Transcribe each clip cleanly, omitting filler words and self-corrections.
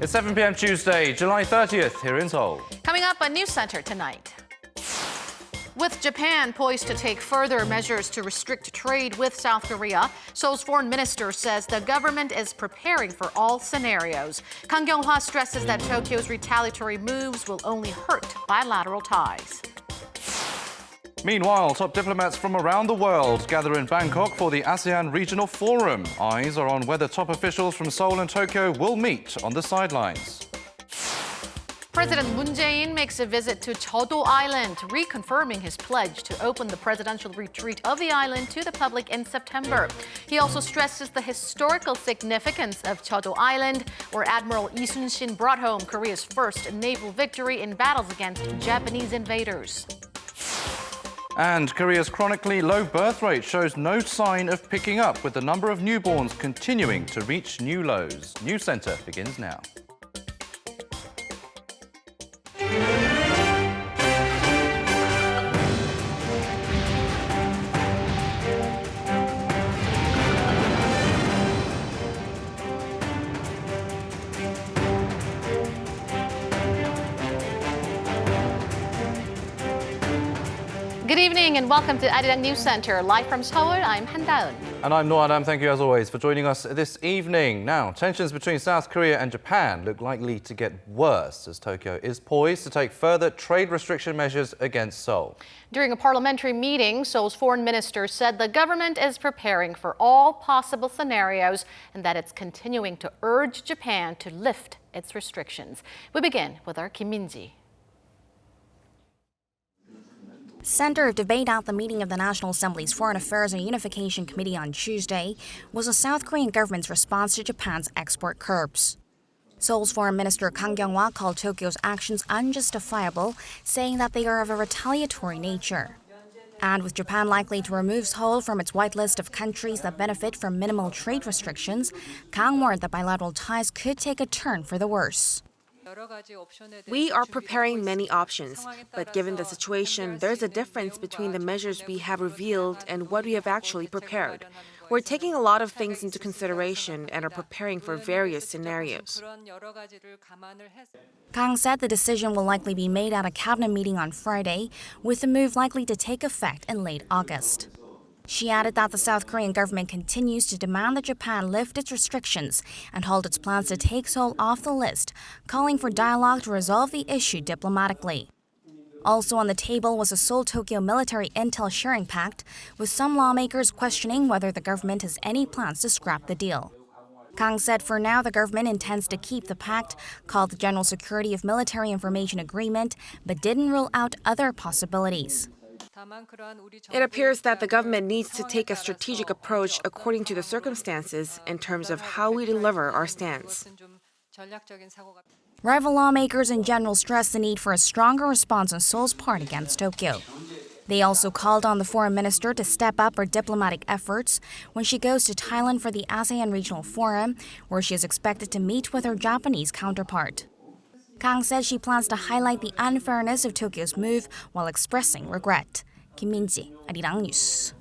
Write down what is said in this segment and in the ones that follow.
It's 7 p.m. Tuesday, July 30th, here in Seoul. Coming up on NewsCenter tonight. With Japan poised to take further measures to restrict trade with South Korea, Seoul's foreign minister says the government is preparing for all scenarios. Kang Kyung-hwa stresses that Tokyo's retaliatory moves will only hurt bilateral ties. Meanwhile, top diplomats from around the world gather in Bangkok for the ASEAN Regional Forum. Eyes are on whether top officials from Seoul and Tokyo will meet on the sidelines. President Moon Jae-in makes a visit to Jeo-do Island, reconfirming his pledge to open the presidential retreat of the island to the public in September. He also stresses the historical significance of Jeo-do Island, where Admiral Lee Sun-shin brought home Korea's first naval victory in battles against Japanese invaders. And Korea's chronically low birth rate shows no sign of picking up, with the number of newborns continuing to reach new lows. NewsCenter begins now. Good evening and welcome to Arirang News Center. Live from Seoul, I'm Han Da-eun. And I'm Noah Adam. Thank you as always for joining us this evening. Now, tensions between South Korea and Japan look likely to get worse as Tokyo is poised to take further trade restriction measures against Seoul. During a parliamentary meeting, Seoul's foreign minister said the government is preparing for all possible scenarios and that it's continuing to urge Japan to lift its restrictions. We begin with our Kim Min-ji. Center of debate at the meeting of the National Assembly's Foreign Affairs and Unification Committee on Tuesday was the South Korean government's response to Japan's export curbs. Seoul's Foreign Minister Kang Kyung-hwa called Tokyo's actions unjustifiable, saying that they are of a retaliatory nature. And with Japan likely to remove Seoul from its white list of countries that benefit from minimal trade restrictions, Kang warned that bilateral ties could take a turn for the worse. We are preparing many options, but given the situation, there's a difference between the measures we have revealed and what we have actually prepared. We're taking a lot of things into consideration and are preparing for various scenarios. Kang said the decision will likely be made at a cabinet meeting on Friday, with the move likely to take effect in late August. She added that the South Korean government continues to demand that Japan lift its restrictions and halt its plans to take Seoul off the list, calling for dialogue to resolve the issue diplomatically. Also on the table was a Seoul-Tokyo military intel sharing pact, with some lawmakers questioning whether the government has any plans to scrap the deal. Kang said for now the government intends to keep the pact, called the General Security of Military Information Agreement, but didn't rule out other possibilities. It appears that the government needs to take a strategic approach according to the circumstances in terms of how we deliver our stance. Rival lawmakers in general stressed the need for a stronger response on Seoul's part against Tokyo. They also called on the foreign minister to step up her diplomatic efforts when she goes to Thailand for the ASEAN Regional Forum, where she is expected to meet with her Japanese counterpart. Kang said she plans to highlight the unfairness of Tokyo's move while expressing regret. Kim Min-ji, Arirang News.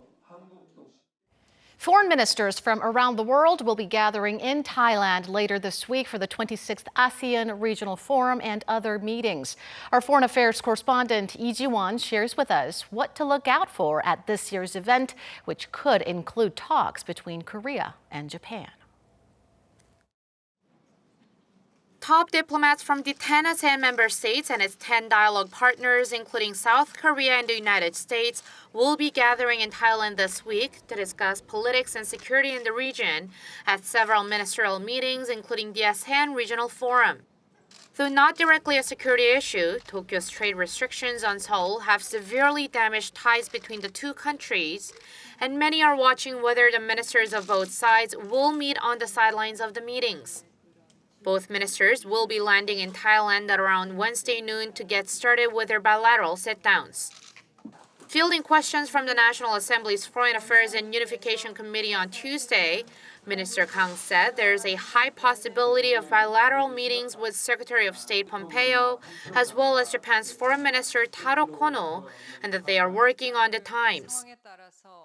Foreign ministers from around the world will be gathering in Thailand later this week for the 26th ASEAN Regional Forum and other meetings. Our foreign affairs correspondent Lee Ji-won shares with us what to look out for at this year's event, which could include talks between Korea and Japan. Top diplomats from the 10 ASEAN member states and its 10 dialogue partners, including South Korea and the United States, will be gathering in Thailand this week to discuss politics and security in the region at several ministerial meetings, including the ASEAN Regional Forum. Though not directly a security issue, Tokyo's trade restrictions on Seoul have severely damaged ties between the two countries, and many are watching whether the ministers of both sides will meet on the sidelines of the meetings. Both ministers will be landing in Thailand at around Wednesday noon to get started with their bilateral sit-downs. Fielding questions from the National Assembly's Foreign Affairs and Unification Committee on Tuesday, Minister Kang said there is a high possibility of bilateral meetings with Secretary of State Pompeo, as well as Japan's Foreign Minister Taro Kono, and that they are working on the times.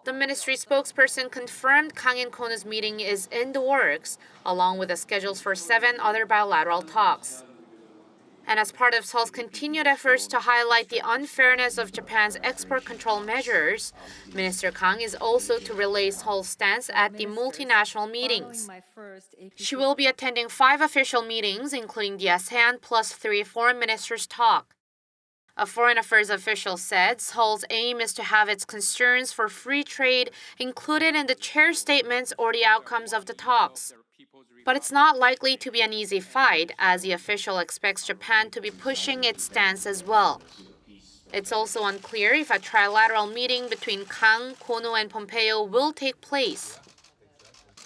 The ministry spokesperson confirmed Kang and Kono's meeting is in the works, along with the schedules for 7 other bilateral talks. And as part of Seoul's continued efforts to highlight the unfairness of Japan's export control measures, Minister Kang is also to relay Seoul's stance at the multinational meetings. She will be attending 5 official meetings, including the ASEAN plus 3 foreign ministers' talk. A foreign affairs official said Seoul's aim is to have its concerns for free trade included in the chair's statements or the outcomes of the talks. But it's not likely to be an easy fight, as the official expects Japan to be pushing its stance as well. It's also unclear if a trilateral meeting between Kang, Kono, and Pompeo will take place.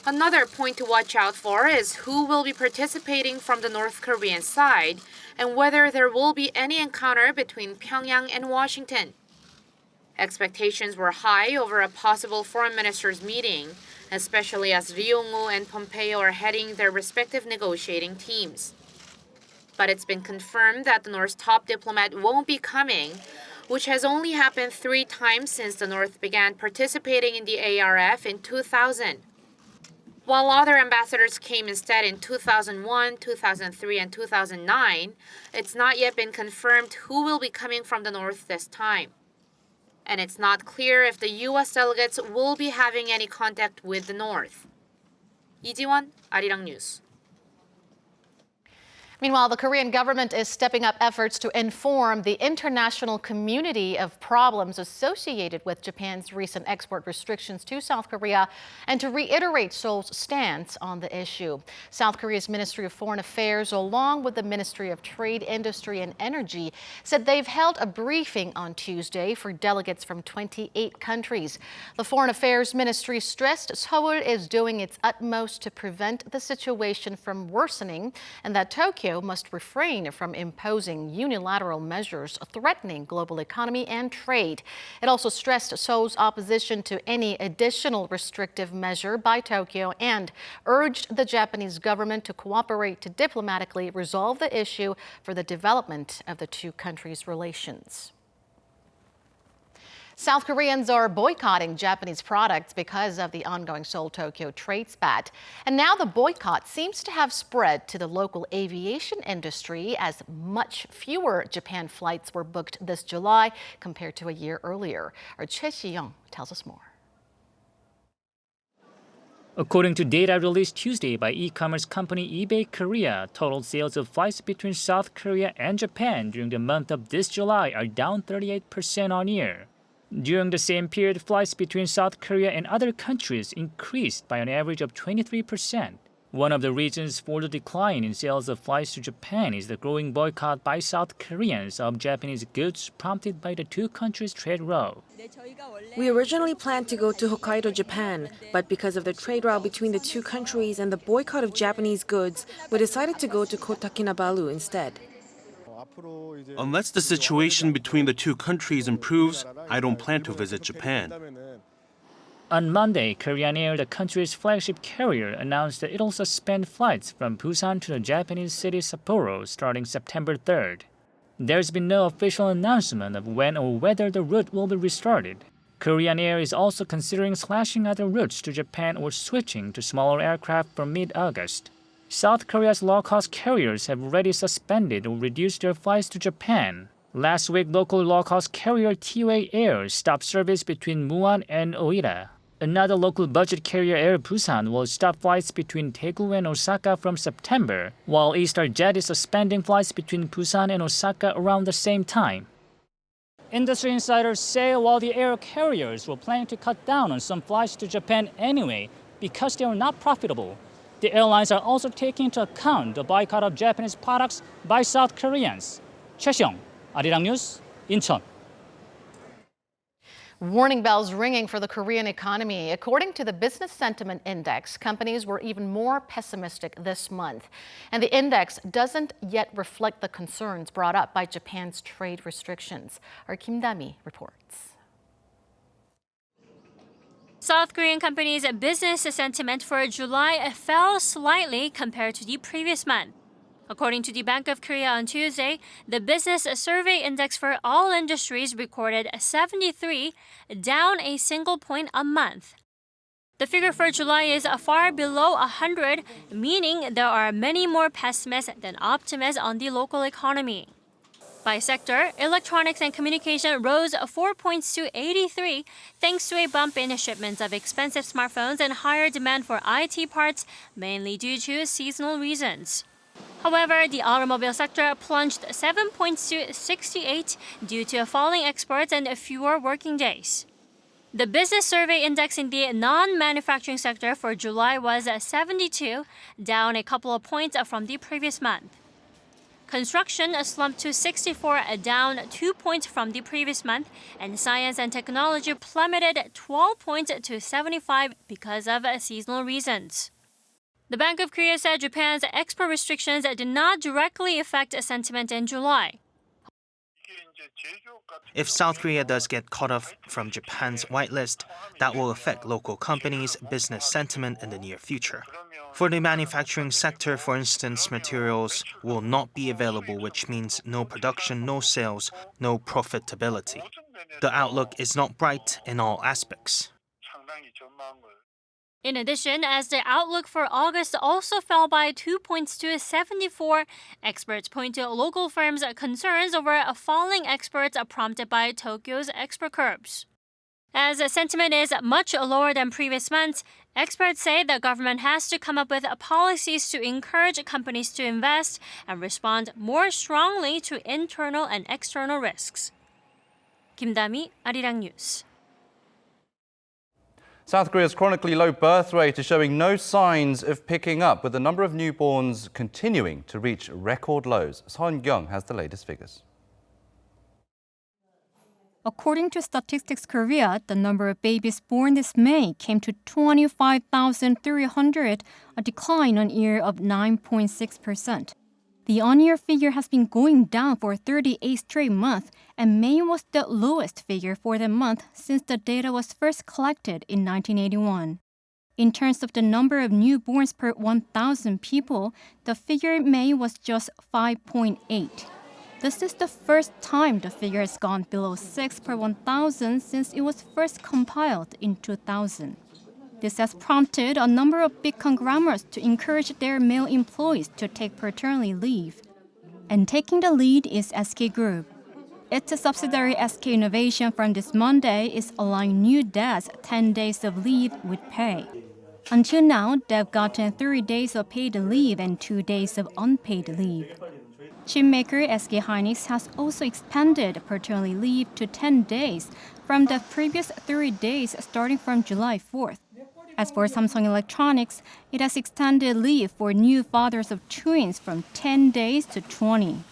Another point to watch out for is who will be participating from the North Korean side and whether there will be any encounter between Pyongyang and Washington. Expectations were high over a possible foreign ministers' meeting, especially as Ri Yong-woo and Pompeo are heading their respective negotiating teams. But it's been confirmed that the North's top diplomat won't be coming, which has only happened 3 times since the North began participating in the ARF in 2000. While other ambassadors came instead in 2001, 2003, and 2009, it's not yet been confirmed who will be coming from the North this time. And it's not clear if the U.S. delegates will be having any contact with the North. Lee Ji-won, Arirang News. Meanwhile, the Korean government is stepping up efforts to inform the international community of problems associated with Japan's recent export restrictions to South Korea and to reiterate Seoul's stance on the issue. South Korea's Ministry of Foreign Affairs, along with the Ministry of Trade, Industry and Energy, said they've held a briefing on Tuesday for delegates from 28 countries. The Foreign Affairs Ministry stressed Seoul is doing its utmost to prevent the situation from worsening and that Tokyo must refrain from imposing unilateral measures threatening global economy and trade. It also stressed Seoul's opposition to any additional restrictive measure by Tokyo and urged the Japanese government to cooperate to diplomatically resolve the issue for the development of the two countries' relations. South Koreans are boycotting Japanese products because of the ongoing Seoul-Tokyo trade spat. And now the boycott seems to have spread to the local aviation industry as much fewer Japan flights were booked this July compared to a year earlier. Our Choi Si-young tells us more. According to data released Tuesday by e-commerce company eBay Korea, total sales of flights between South Korea and Japan during the month of this July are down 38% on year. During the same period, flights between South Korea and other countries increased by an average of 23%. One of the reasons for the decline in sales of flights to Japan is the growing boycott by South Koreans of Japanese goods prompted by the two countries' trade row. We originally planned to go to Hokkaido, Japan, but because of the trade row between the two countries and the boycott of Japanese goods, we decided to go to Kota Kinabalu instead. Unless the situation between the two countries improves, I don't plan to visit Japan. On Monday, Korean Air, the country's flagship carrier, announced that it'll suspend flights from Busan to the Japanese city Sapporo starting September 3rd. There's been no official announcement of when or whether the route will be restarted. Korean Air is also considering slashing other routes to Japan or switching to smaller aircraft from mid-August. South Korea's low-cost carriers have already suspended or reduced their flights to Japan. Last week, local low-cost carrier T-Way Air stopped service between Muan and Oita. Another local budget carrier, Air Busan, will stop flights between Daegu and Osaka from September, while EastarJet is suspending flights between Busan and Osaka around the same time. Industry insiders say while the air carriers were planning to cut down on some flights to Japan anyway because they are not profitable, the airlines are also taking into account the boycott of Japanese products by South Koreans. Choi Si-young, Arirang News, Incheon. Warning bells ringing for the Korean economy. According to the Business Sentiment Index, companies were even more pessimistic this month. And the index doesn't yet reflect the concerns brought up by Japan's trade restrictions. Our Kim Da-mi reports. South Korean companies' business sentiment for July fell slightly compared to the previous month. According to the Bank of Korea on Tuesday, the business survey index for all industries recorded 73, down a single point a month. The figure for July is far below 100, meaning there are many more pessimists than optimists on the local economy. By sector, electronics and communication rose 4 points to 83 thanks to a bump in shipments of expensive smartphones and higher demand for IT parts, mainly due to seasonal reasons. However, the automobile sector plunged 7 points to 68 due to falling exports and fewer working days. The business survey index in the non-manufacturing sector for July was 72, down a couple of points from the previous month. Construction slumped to 64, down 2 points from the previous month, and science and technology plummeted 12 points to 75 because of seasonal reasons. The Bank of Korea said Japan's export restrictions did not directly affect sentiment in July. If South Korea does get cut off from Japan's whitelist, that will affect local companies' business sentiment in the near future. For the manufacturing sector, for instance, materials will not be available, which means no production, no sales, no profitability. The outlook is not bright in all aspects. In addition, as the outlook for August also fell by 2 points to 74, experts point to local firms' concerns over falling exports prompted by Tokyo's export curbs. As sentiment is much lower than previous months, experts say the government has to come up with policies to encourage companies to invest and respond more strongly to internal and external risks. Kim Da-mi, Arirang News. South Korea's chronically low birth rate is showing no signs of picking up, with the number of newborns continuing to reach record lows. Son Kyung has the latest figures. According to Statistics Korea, the number of babies born this May came to 25,300, a decline on year of 9.6%. The on-year figure has been going down for 38 straight months, and May was the lowest figure for the month since the data was first collected in 1981. In terms of the number of newborns per 1,000 people, the figure in May was just 5.8. This is the first time the figure has gone below 6 per 1,000 since it was first compiled in 2000. This has prompted a number of big conglomerates to encourage their male employees to take paternity leave. And taking the lead is SK Group. Its subsidiary SK Innovation from this Monday is allowing new dads 10 days of leave with pay. Until now, they've gotten 3 days of paid leave and 2 days of unpaid leave. Chipmaker SK Hynix has also expanded paternity leave to 10 days from the previous 3 days starting from July 4th. As for Samsung Electronics, it has extended leave for new fathers of twins from 10 days to 20.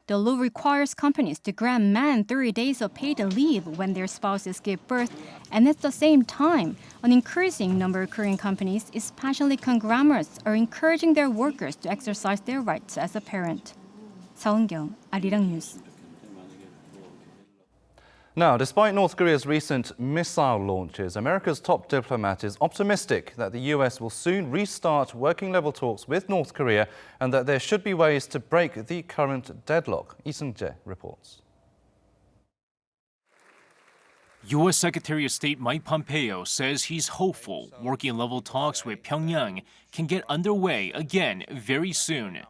The law requires companies to grant men 3 days of paid leave when their spouses give birth, and at the same time, an increasing number of Korean companies, especially conglomerates, are encouraging their workers to exercise their rights as a parent. Seoul-Tokyo, Arirang News. Now, despite North Korea's recent missile launches, America's top diplomat is optimistic that the US will soon restart working-level talks with North Korea and that there should be ways to break the current deadlock. Lee Seung-jae reports. U.S. Secretary of State Mike Pompeo says he's hopeful working-level talks with Pyongyang can get underway again very soon.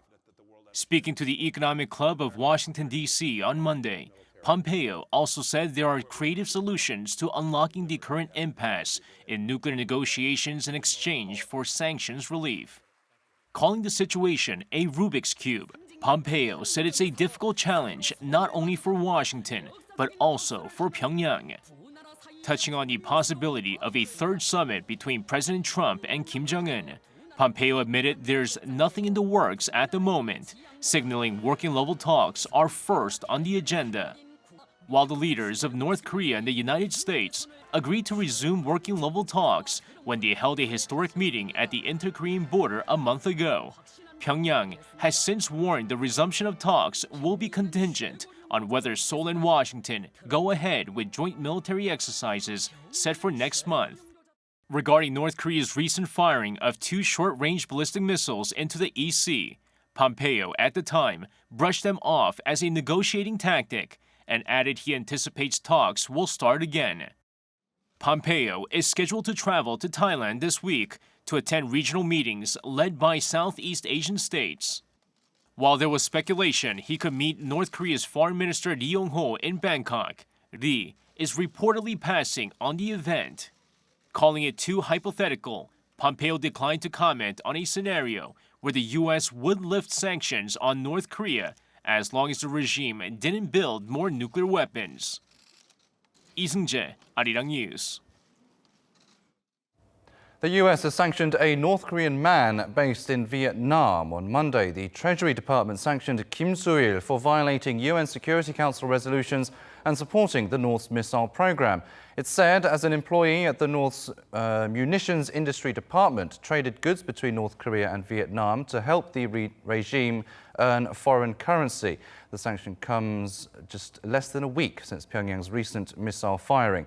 Speaking to the Economic Club of Washington, D.C. on Monday, Pompeo also said there are creative solutions to unlocking the current impasse in nuclear negotiations in exchange for sanctions relief. Calling the situation a Rubik's Cube, Pompeo said it's a difficult challenge not only for Washington, but also for Pyongyang. Touching on the possibility of a third summit between President Trump and Kim Jong-un, Pompeo admitted there's nothing in the works at the moment, signaling working-level talks are first on the agenda. While the leaders of North Korea and the United States agreed to resume working-level talks when they held a historic meeting at the inter-Korean border a month ago, Pyongyang has since warned the resumption of talks will be contingent on whether Seoul and Washington go ahead with joint military exercises set for next month. Regarding North Korea's recent firing of 2 short-range ballistic missiles into the East Sea, Pompeo, at the time, brushed them off as a negotiating tactic and added he anticipates talks will start again. Pompeo is scheduled to travel to Thailand this week to attend regional meetings led by Southeast Asian states. While there was speculation he could meet North Korea's Foreign Minister Ri Yong-ho in Bangkok, Ri is reportedly passing on the event. Calling it too hypothetical, Pompeo declined to comment on a scenario where the U.S. would lift sanctions on North Korea as long as the regime didn't build more nuclear weapons. Lee Seung-jae, Arirang News. The U.S. has sanctioned a North Korean man based in Vietnam. On Monday, the Treasury Department sanctioned Kim Soo-il for violating UN Security Council resolutions and supporting the North's missile program. It's said as an employee at the North's munitions industry department traded goods between North Korea and Vietnam to help the regime earn foreign currency. The sanction comes just less than a week since Pyongyang's recent missile firing.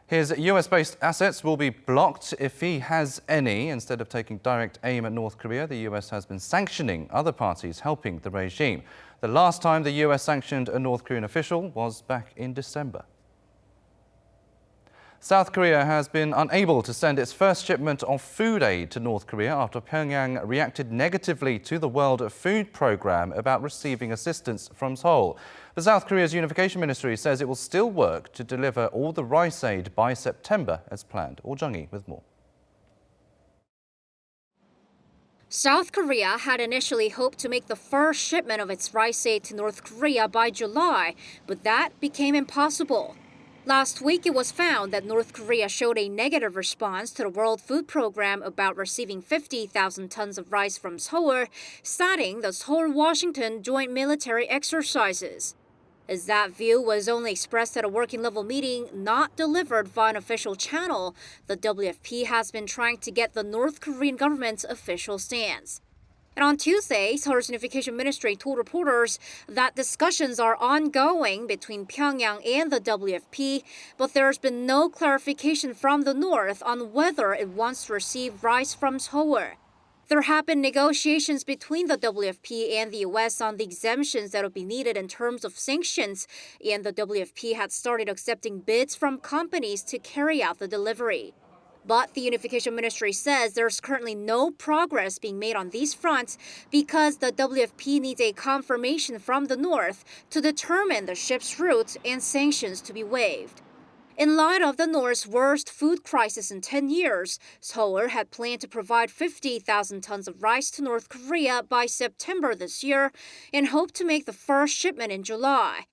His US-based assets will be blocked if he has any. Instead of taking direct aim at North Korea, the US has been sanctioning other parties helping the regime. The last time the US sanctioned a North Korean official was back in December. South Korea has been unable to send its first shipment of food aid to North Korea after Pyongyang reacted negatively to the World Food Programme about receiving assistance from Seoul. But South Korea's Unification Ministry says it will still work to deliver all the rice aid by September as planned. Oh Jung-hee with more. South Korea had initially hoped to make the first shipment of its rice aid to North Korea by July, but that became impossible. Last week, it was found that North Korea showed a negative response to the World Food Programme about receiving 50,000 tons of rice from Seoul, citing the Seoul-Washington joint military exercises. As that view was only expressed at a working-level meeting, not delivered via an official channel, the WFP has been trying to get the North Korean government's official stance. And on Tuesday, Seoul's Unification Ministry told reporters that discussions are ongoing between Pyongyang and the WFP, but there's been no clarification from the North on whether it wants to receive rice from Seoul. There have been negotiations between the WFP and the U.S. on the exemptions that will be needed in terms of sanctions, and the WFP had started accepting bids from companies to carry out the delivery. But the Unification Ministry says there's currently no progress being made on these fronts because the WFP needs a confirmation from the North to determine the ship's route and sanctions to be waived. In light of the North's worst food crisis in 10 years, Seoul had planned to provide 50,000 tons of rice to North Korea by September this year and hoped to make the first shipment in July.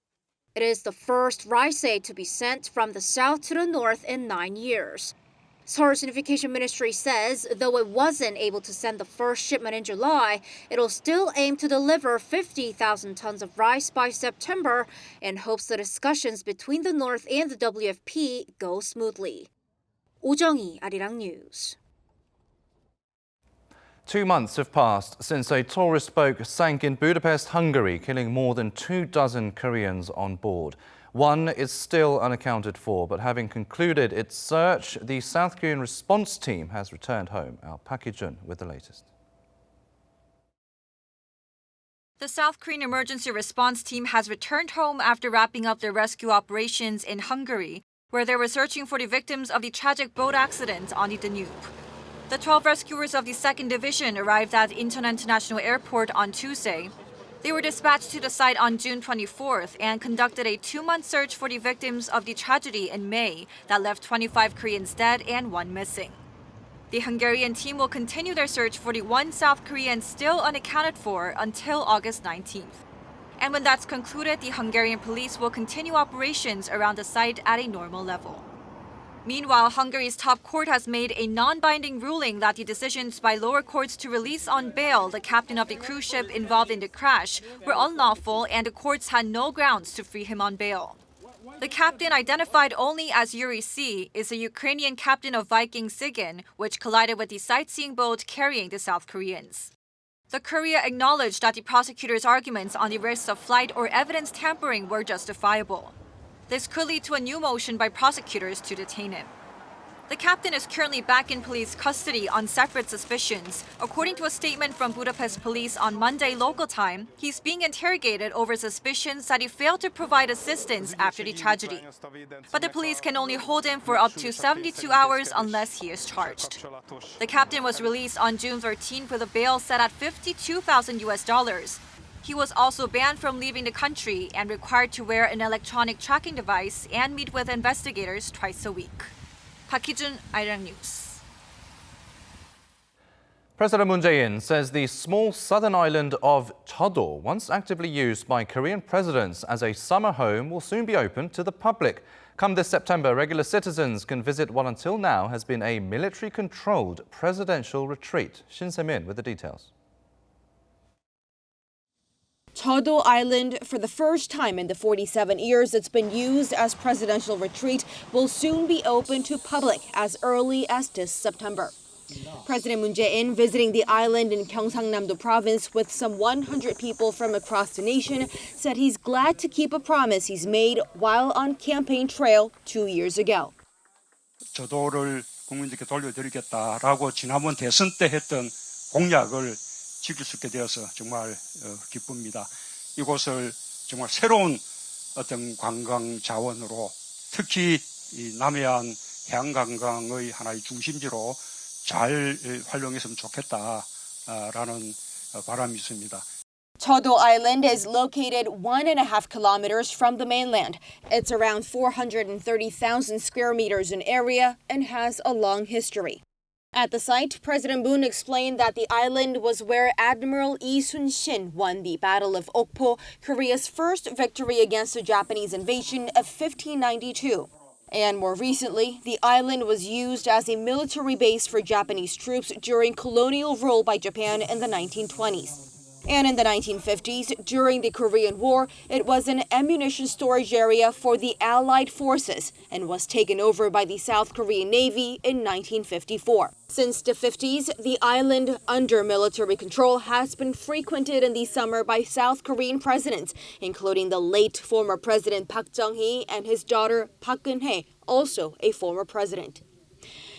It is the first rice aid to be sent from the south to the north in 9 years. Seoul's Unification Ministry says, though it wasn't able to send the first shipment in July, it'll still aim to deliver 50,000 tons of rice by September and hopes the discussions between the North and the WFP go smoothly. Oh Jung-hee, Arirang News. 2 months have passed since a tourist boat sank in Budapest, Hungary, killing more than 24 Koreans on board. One is still unaccounted for, but having concluded its search, the South Korean response team has returned home. Our Park Hee-jun with the latest. The South Korean emergency response team has returned home after wrapping up their rescue operations in Hungary, where they were searching for the victims of the tragic boat accident on the Danube. The 12 rescuers of the 2nd Division arrived at Incheon International Airport on Tuesday. They were dispatched to the site on June 24th and conducted a 2-month search for the victims of the tragedy in May that left 25 Koreans dead and 1 missing. The Hungarian team will continue their search for the 1 South Korean still unaccounted for until August 19th. And when that's concluded, the Hungarian police will continue operations around the site at a normal level. Meanwhile, Hungary's top court has made a non-binding ruling that the decisions by lower courts to release on bail the captain of the cruise ship involved in the crash were unlawful, and the courts had no grounds to free him on bail. The captain, identified only as Yuri C., is a Ukrainian captain of Viking Sigyn, which collided with the sightseeing boat carrying the South Koreans. The courier acknowledged that the prosecutor's arguments on the risks of flight or evidence tampering were justifiable. This could lead to a new motion by prosecutors to detain him. The captain is currently back in police custody on separate suspicions. According to a statement from Budapest police on Monday local time, he's being interrogated over suspicions that he failed to provide assistance after the tragedy. But the police can only hold him for up to 72 hours unless he is charged. The captain was released on June 13 with a bail set at $52,000. He was also banned from leaving the country and required to wear an electronic tracking device and meet with investigators twice a week. Park Hee-jun, Arirang News. President Moon Jae-in says the small southern island of Jeo-do, once actively used by Korean presidents as a summer home, will soon be open to the public. Come this September, regular citizens can visit what until now has been a military-controlled presidential retreat. Shin Se-min with the details. Jeo-do Island, for the first time in the 47 years it's been used as presidential retreat, will soon be open to public as early as this September. President Moon Jae-in visiting the island in Gyeongsangnam-do province with some 100 people from across the nation said he's glad to keep a promise he's made while on campaign trail 2 years ago. 저도를 국민들께 돌려드리겠다라고 지난번 대선 때 했던 공약을 지킬 수 있게 되어서 정말 기쁩니다. 이곳을 정말 새로운 어떤 관광 자원으로 특히 이 남해안 해안 관광의 하나의 중심지로 잘 활용했으면 좋겠다라는 바람이 있습니다. Jeo-do Island is located 1.5 kilometers from the mainland. It's around 430,000 square meters in area and has a long history. At the site, President Moon explained that the island was where Admiral Lee Sun-shin won the Battle of Okpo, Korea's first victory against the Japanese invasion of 1592. And more recently, the island was used as a military base for Japanese troops during colonial rule by Japan in the 1920s. And in the 1950s, during the Korean War, it was an ammunition storage area for the Allied forces and was taken over by the South Korean Navy in 1954. Since the 50s, the island, under military control, has been frequented in the summer by South Korean presidents, including the late former President Park Chung-hee and his daughter Park Geun-hye, also a former president.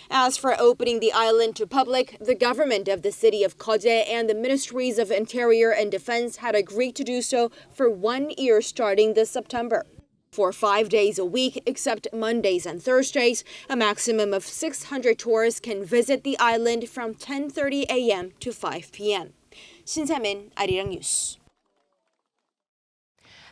As for opening the island to public, the government of the city of Koje and the Ministries of Interior and Defense had agreed to do so for 1 year starting this September. For 5 days a week, except Mondays and Thursdays, a maximum of 600 tourists can visit the island from 10:30 a.m. to 5 p.m. Shin Se-min, Arirang News.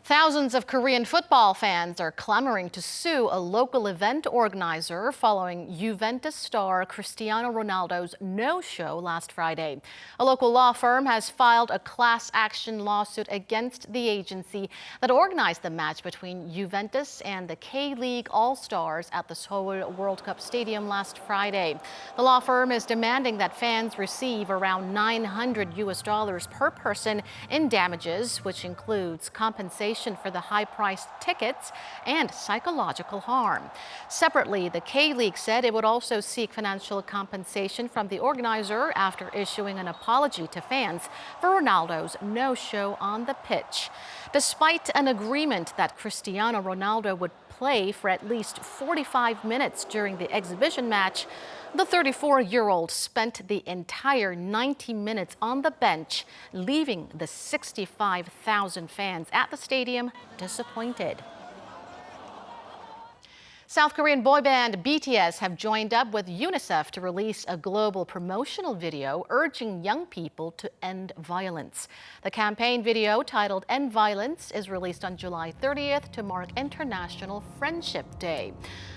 Thousands of Korean football fans are clamoring to sue a local event organizer following Juventus star Cristiano Ronaldo's no-show last Friday. A local law firm has filed a class action lawsuit against the agency that organized the match between Juventus and the K-League All-Stars at the Seoul World Cup Stadium last Friday. The law firm is demanding that fans receive around $900 per person in damages, which includes compensation for the high-priced tickets and psychological harm. Separately, the K-League said it would also seek financial compensation from the organizer after issuing an apology to fans for Ronaldo's no-show on the pitch. Despite an agreement that Cristiano Ronaldo would play for at least 45 minutes during the exhibition match, the 34-year-old spent the entire 90 minutes on the bench, leaving the 65,000 fans at the stadium disappointed. South Korean boy band BTS have joined up with UNICEF to release a global promotional video urging young people to end violence. The campaign video, titled End Violence, is released on July 30th to mark International Friendship Day.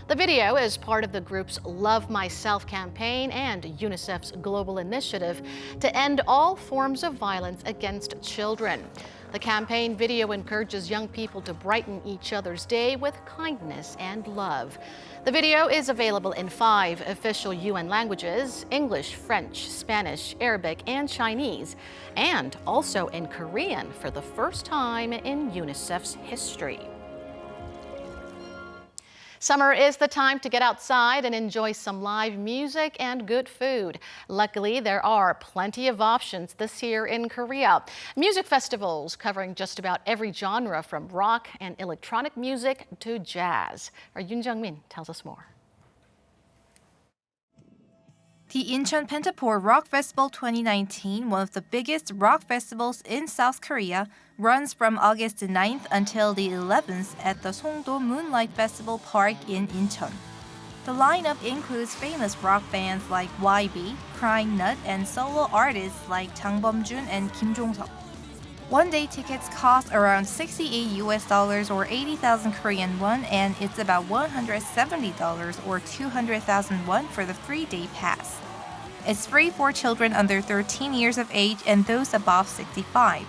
The video is part of the group's Love Myself campaign and UNICEF's global initiative to end all forms of violence against children. The campaign video encourages young people to brighten each other's day with kindness and love. The video is available in 5 official UN languages: English, French, Spanish, Arabic, and Chinese, and also in Korean for the first time in UNICEF's history. Summer is the time to get outside and enjoy some live music and good food. Luckily, there are plenty of options this year in Korea. Music festivals covering just about every genre from rock and electronic music to jazz. Our Yoon Jung-min tells us more. The Incheon Pentapore Rock Festival 2019, one of the biggest rock festivals in South Korea, runs from August 9th until the 11th at the Songdo Moonlight Festival Park in Incheon. The lineup includes famous rock bands like YB, Crying Nut, and solo artists like Jang Bum-jun and Kim Jong-seok. One-day tickets cost around $68 or 80,000 Korean won, and it's about $170 or 200,000 won for the 3-day pass. It's free for children under 13 years of age and those above 65.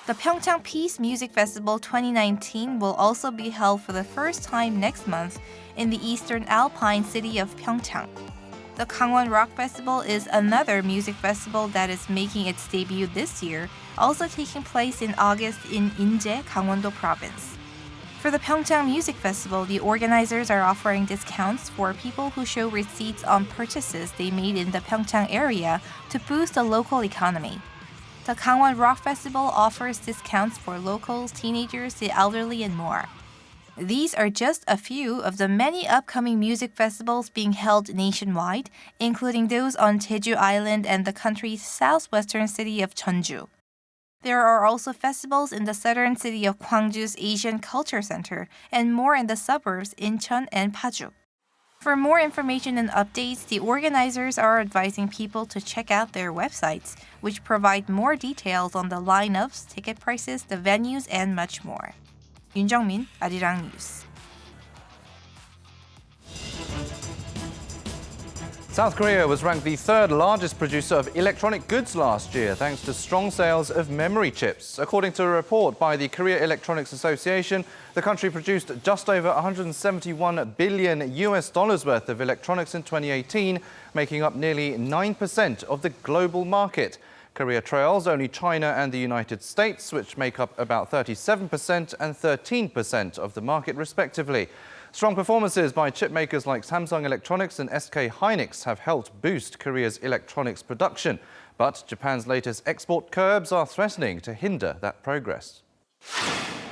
The Pyeongchang Peace Music Festival 2019 will also be held for the first time next month in the eastern alpine city of Pyeongchang. The Gangwon Rock Festival is another music festival that is making its debut this year, also taking place in August in Inje, Gangwon-do Province. For the Pyeongchang Music Festival, the organizers are offering discounts for people who show receipts on purchases they made in the Pyeongchang area to boost the local economy. The Gangwon Rock Festival offers discounts for locals, teenagers, the elderly, and more. These are just a few of the many upcoming music festivals being held nationwide, including those on Jeju Island and the country's southwestern city of Jeonju. There are also festivals in the southern city of Gwangju's Asian Culture Center and more in the suburbs Incheon and Paju. For more information and updates, the organizers are advising people to check out their websites, which provide more details on the lineups, ticket prices, the venues, and much more. Yoon Jung-min, Arirang News. South Korea was ranked the third largest producer of electronic goods last year, thanks to strong sales of memory chips. According to a report by the Korea Electronics Association, the country produced just over $171 billion worth of electronics in 2018, making up nearly 9% of the global market. Korea trails only China and the United States, which make up about 37% and 13% of the market, respectively. Strong performances by chip makers like Samsung Electronics and SK Hynix have helped boost Korea's electronics production. But Japan's latest export curbs are threatening to hinder that progress.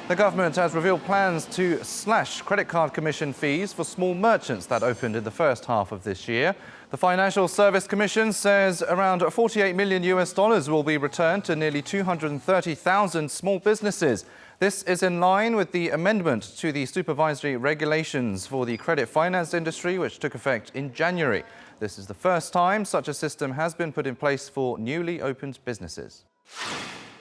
The government has revealed plans to slash credit card commission fees for small merchants that opened in the first half of this year. The Financial Service Commission says around $48 million will be returned to nearly 230,000 small businesses. This is in line with the amendment to the supervisory regulations for the credit finance industry, which took effect in January. This is the first time such a system has been put in place for newly opened businesses.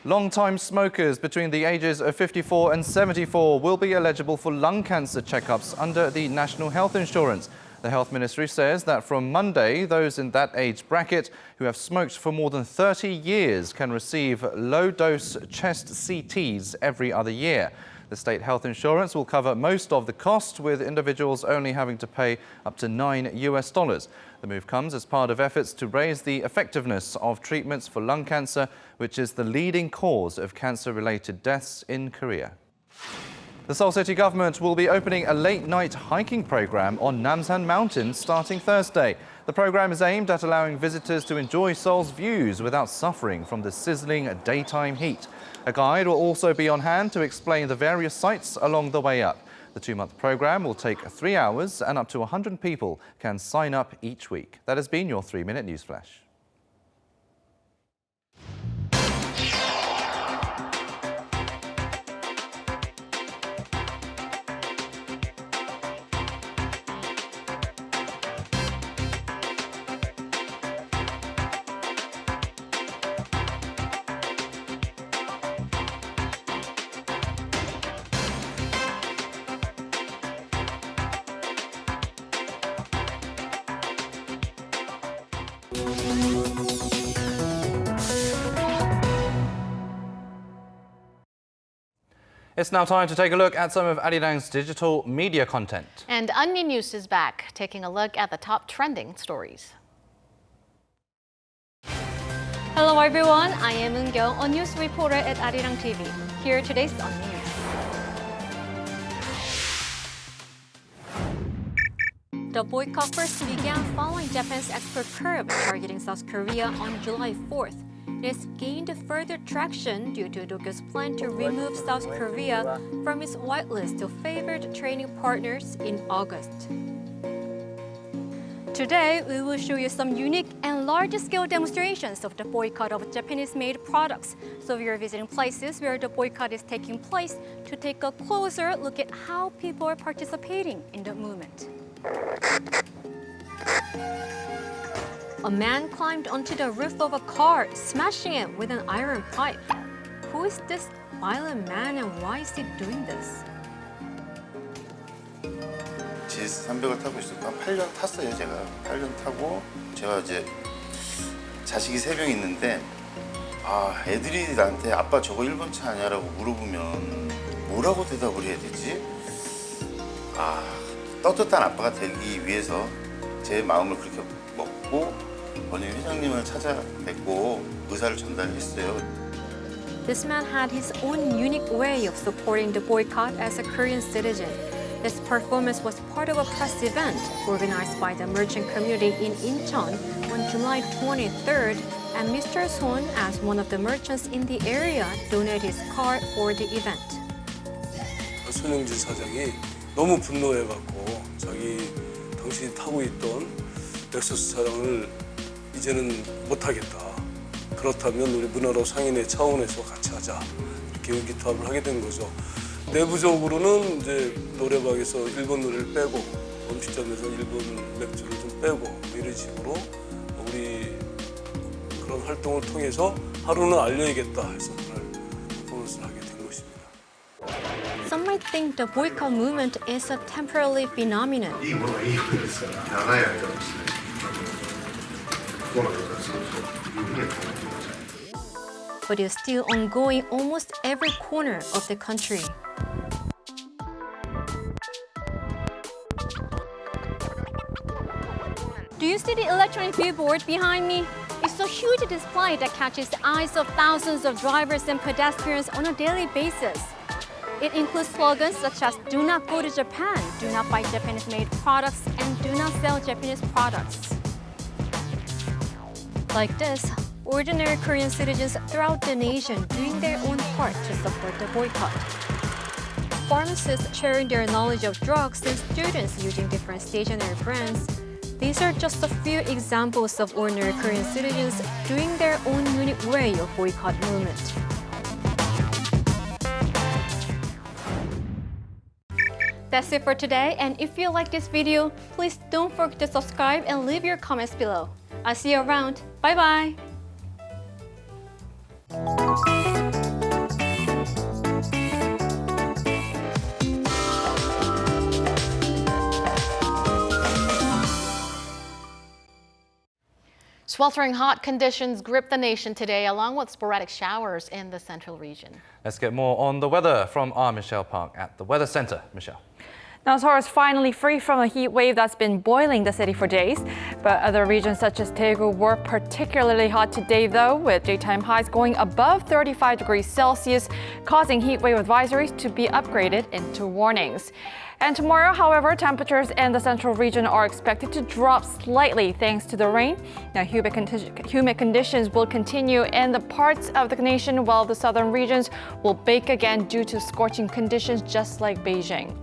Long-time smokers between the ages of 54 and 74 will be eligible for lung cancer checkups under the National Health Insurance. The Health Ministry says that from Monday, those in that age bracket who have smoked for more than 30 years can receive low-dose chest CTs every other year. The state health insurance will cover most of the cost, with individuals only having to pay up to $9. The move comes as part of efforts to raise the effectiveness of treatments for lung cancer, which is the leading cause of cancer-related deaths in Korea. The Seoul City government will be opening a late-night hiking program on Namsan Mountain starting Thursday. The program is aimed at allowing visitors to enjoy Seoul's views without suffering from the sizzling daytime heat. A guide will also be on hand to explain the various sites along the way up. The 2-month program will take 3 hours and up to 100 people can sign up each week. That has been your 3-minute news flash. It's now time to take a look at some of Arirang's digital media content. And Onion News is back, taking a look at the top trending stories. Hello everyone, I am Eun-gyo, a news reporter at Arirang TV. Here are today's Onion News. The boycott first began following Japan's export curb targeting South Korea on July 4th. It has gained further traction due to Tokyo's plan to remove South Korea from its whitelist of favored trading partners in August. To Today, we will show you some unique and large-scale demonstrations of the boycott of Japanese-made products. So we are visiting places where the boycott is taking place to take a closer look at how people are participating in the movement. A man climbed onto the roof of a car, smashing it with an iron pipe. Who is this violent man and why is he doing this? GS300을 타고 있었고 한 8년 탔어요. 제가 8년 타고 제가 이제 자식이 3명 있는데 애들이 나한테 아빠 저거 일본 차 아니야라고 물어보면 뭐라고 대답을 해야 되지? 떳떳한 아빠가 되기 위해서 제 마음을 그렇게 먹고 번영 회장님을 찾아뵙고 의사를 전달했어요. This man had his own unique way of supporting the boycott as a Korean citizen. This performance was part of a press event organized by the merchant community in Incheon on July 23rd, and Mr. Son, as one of the merchants in the area, donated his car for the event. 손영진 사장이 너무 분노해갖고 당신이 타고 있던 렉서스 차량을 이제는 못하겠다. 그렇다면 우리 문화로 상인의 차원에서 같이 하자. 이렇게 의기투합을 하게 된 거죠. 내부적으로는 이제 노래방에서 일본 노래를 빼고 음식점에서 일본 맥주를 좀 빼고 이런 식으로 우리 그런 활동을 통해서 하루는 알려야겠다 해서 그날 퍼포먼스를 하게 된 것입니다. Some might think the boycott movement is a temporary phenomenon. But it's still ongoing almost every corner of the country. Do you see the electronic billboard behind me? It's a huge display that catches the eyes of thousands of drivers and pedestrians on a daily basis. It includes slogans such as "Do not go to Japan," "Do not buy Japanese-made products," and "Do not sell Japanese products." Like this, ordinary Korean citizens throughout the nation doing their own part to support the boycott. Pharmacists sharing their knowledge of drugs and students using different stationery brands. These are just a few examples of ordinary Korean citizens doing their own unique way of boycott movement. That's it for today, and if you like this video, please don't forget to subscribe and leave your comments below. I'll see you around. Bye-bye! Sweltering hot conditions grip the nation today, along with sporadic showers in the central region. Let's get more on the weather from our Michelle Park at the Weather Center. Michelle. Now, Seoul is finally free from a heat wave that's been boiling the city for days. But other regions such as Daegu were particularly hot today, though, with daytime highs going above 35 degrees Celsius, causing heat wave advisories to be upgraded into warnings. And tomorrow, however, temperatures in the central region are expected to drop slightly thanks to the rain. Now, humid conditions will continue in the parts of the nation, while the southern regions will bake again due to scorching conditions just like Beijing.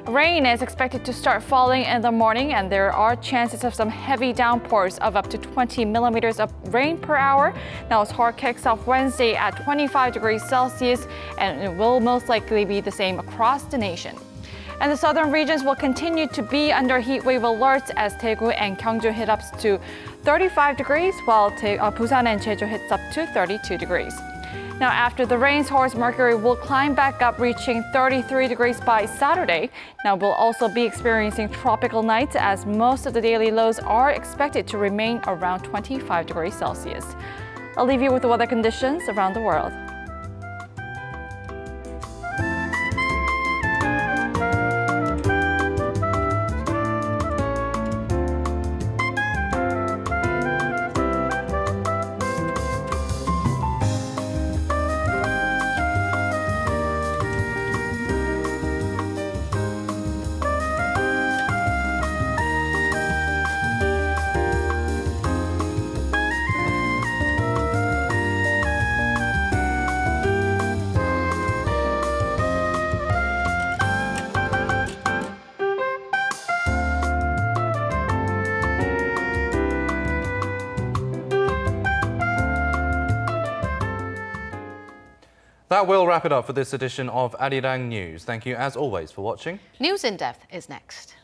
Rain is expected to start falling in the morning, and there are chances of some heavy downpours of up to 20 millimeters of rain per hour. Now, Seoul kicks off Wednesday at 25 degrees Celsius, and it will most likely be the same across the nation. And the southern regions will continue to be under heat wave alerts as Daegu and Gyeongju hit up to 35 degrees, while Busan and Jeju hits up to 32 degrees. Now, after the rain, Seoul's mercury will climb back up, reaching 33 degrees by Saturday. Now, we'll also be experiencing tropical nights as most of the daily lows are expected to remain around 25 degrees Celsius. I'll leave you with the weather conditions around the world. That will wrap it up for this edition of Arirang News. Thank you as always for watching. News in Depth is next.